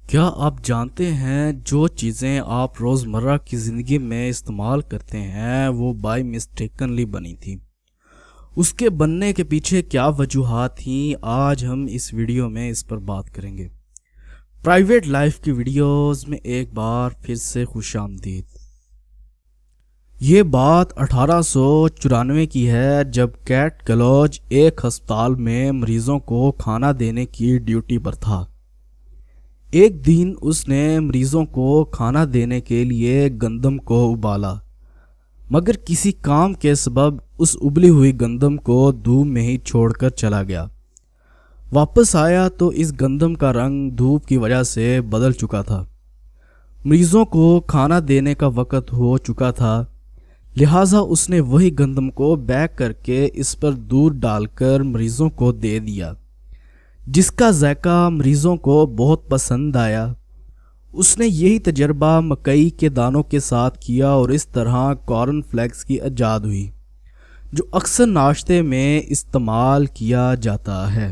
کیا آپ جانتے ہیں جو چیزیں آپ روزمرہ کی زندگی میں استعمال کرتے ہیں وہ بائی مسٹیکنلی بنی تھی؟ اس کے بننے کے پیچھے کیا وجوہات تھیں؟ آج ہم اس ویڈیو میں اس پر بات کریں گے۔ پرائیویٹ لائف کی ویڈیوز میں ایک بار پھر سے خوش آمدید۔ یہ بات 1894 کی ہے جب کیٹ گلوچ ایک ہسپتال میں مریضوں کو کھانا دینے کی ڈیوٹی پر تھا۔ ایک دن اس نے مریضوں کو کھانا دینے کے لیے گندم کو ابالا، مگر کسی کام کے سبب اس ابلی ہوئی گندم کو دھوپ میں ہی چھوڑ کر چلا گیا۔ واپس آیا تو اس گندم کا رنگ دھوپ کی وجہ سے بدل چکا تھا۔ مریضوں کو کھانا دینے کا وقت ہو چکا تھا، لہٰذا اس نے وہی گندم کو بیک کر کے اس پر دودھ ڈال کر مریضوں کو دے دیا، جس کا ذائقہ مریضوں کو بہت پسند آیا۔ اس نے یہی تجربہ مکئی کے دانوں کے ساتھ کیا اور اس طرح کارن فلیکس کی ایجاد ہوئی، جو اکثر ناشتے میں استعمال کیا جاتا ہے۔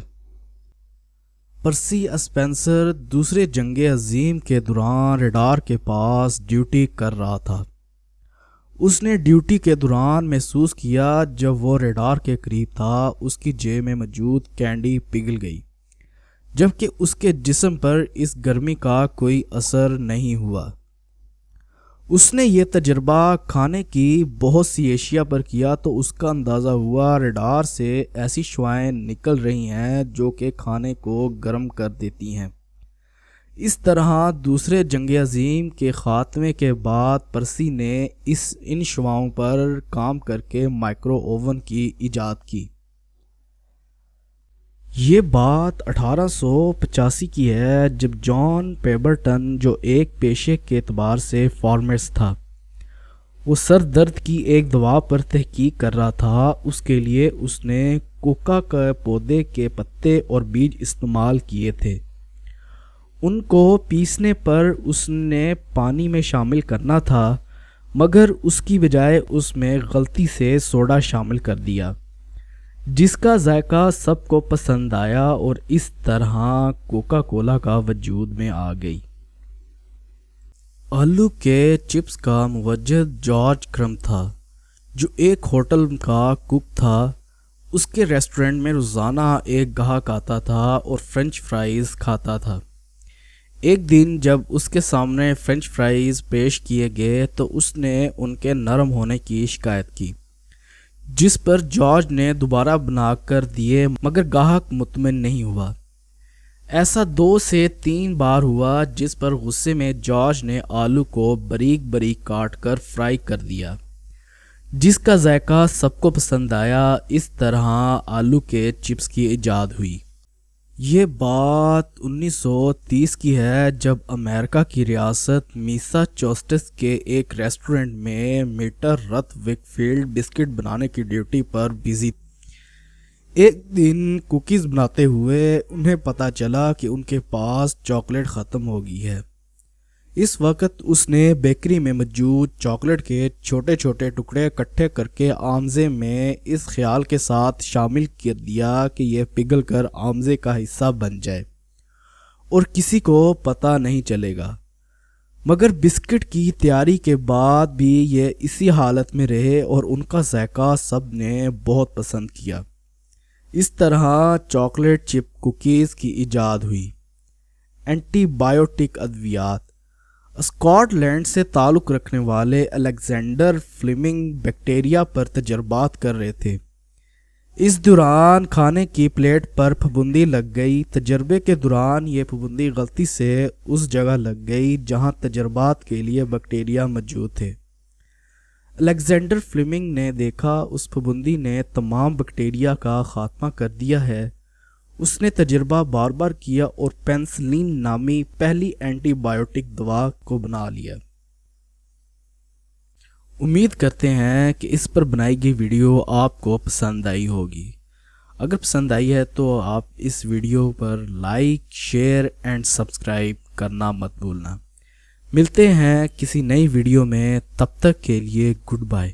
پرسی اسپینسر دوسرے جنگ عظیم کے دوران ریڈار کے پاس ڈیوٹی کر رہا تھا۔ اس نے ڈیوٹی کے دوران محسوس کیا جب وہ ریڈار کے قریب تھا اس کی جیب میں موجود کینڈی پگھل گئی، جبکہ اس کے جسم پر اس گرمی کا کوئی اثر نہیں ہوا۔ اس نے یہ تجربہ کھانے کی بہت سی اشیاء پر کیا تو اس کا اندازہ ہوا ریڈار سے ایسی شعاعیں نکل رہی ہیں جو کہ کھانے کو گرم کر دیتی ہیں۔ اس طرح دوسرے جنگ عظیم کے خاتمے کے بعد پرسی نے ان شعاعوں پر کام کر کے مائکرو اوون کی ایجاد کی۔ یہ بات 1885 کی ہے جب جان پیبرٹن، جو ایک پیشے کے اعتبار سے فارماسسٹ تھا، وہ سر درد کی ایک دوا پر تحقیق کر رہا تھا۔ اس کے لیے اس نے کوکا کے پودے کے پتے اور بیج استعمال کیے تھے۔ ان کو پیسنے پر اس نے پانی میں شامل کرنا تھا، مگر اس کی بجائے اس میں غلطی سے سوڈا شامل کر دیا، جس کا ذائقہ سب کو پسند آیا اور اس طرح کوکا کولا کا وجود میں آ گئی۔ آلو کے چپس کا موجد جارج کرم تھا، جو ایک ہوٹل کا کک تھا۔ اس کے ریسٹورنٹ میں روزانہ ایک گاہک آتا تھا اور فرنچ فرائیز کھاتا تھا۔ ایک دن جب اس کے سامنے فرنچ فرائیز پیش کیے گئے تو اس نے ان کے نرم ہونے کی شکایت کی، جس پر جارج نے دوبارہ بنا کر دیے، مگر گاہک مطمئن نہیں ہوا۔ ایسا 2 سے 3 بار ہوا، جس پر غصے میں جارج نے آلو کو باریک باریک کاٹ کر فرائی کر دیا، جس کا ذائقہ سب کو پسند آیا۔ اس طرح آلو کے چپس کی ایجاد ہوئی۔ یہ بات 1930 کی ہے جب امریکہ کی ریاست میساچوسٹس کے ایک ریسٹورنٹ میں میٹر رتھ ویکفیلڈ بسکٹ بنانے کی ڈیوٹی پر بزی تھی۔ ایک دن کوکیز بناتے ہوئے انہیں پتہ چلا کہ ان کے پاس چاکلیٹ ختم ہو گئی ہے۔ اس وقت اس نے بیکری میں موجود چاکلیٹ کے چھوٹے چھوٹے ٹکڑے اکٹھے کر کے آمزے میں اس خیال کے ساتھ شامل کر دیا کہ یہ پگھل کر آمزے کا حصہ بن جائے اور کسی کو پتہ نہیں چلے گا، مگر بسکٹ کی تیاری کے بعد بھی یہ اسی حالت میں رہے اور ان کا ذائقہ سب نے بہت پسند کیا۔ اس طرح چاکلیٹ چپ کوکیز کی ایجاد ہوئی۔ اینٹی بائیوٹک ادویات۔ اسکاٹ لینڈ سے تعلق رکھنے والے الیگزینڈر فلیمنگ بیکٹیریا پر تجربات کر رہے تھے۔ اس دوران کھانے کی پلیٹ پر پھپھوندی لگ گئی۔ تجربے کے دوران یہ پھپھوندی غلطی سے اس جگہ لگ گئی جہاں تجربات کے لیے بیکٹیریا موجود تھے۔ الیگزینڈر فلیمنگ نے دیکھا اس پھپھوندی نے تمام بیکٹیریا کا خاتمہ کر دیا ہے۔ اس نے تجربہ بار بار کیا اور پینسلین نامی پہلی اینٹی بائیوٹک دوا کو بنا لیا۔ امید کرتے ہیں کہ اس پر بنائی گئی ویڈیو آپ کو پسند آئی ہوگی۔ اگر پسند آئی ہے تو آپ اس ویڈیو پر لائک، شیئر اینڈ سبسکرائب کرنا مت بھولنا۔ ملتے ہیں کسی نئی ویڈیو میں، تب تک کے لیے گڈ بائے۔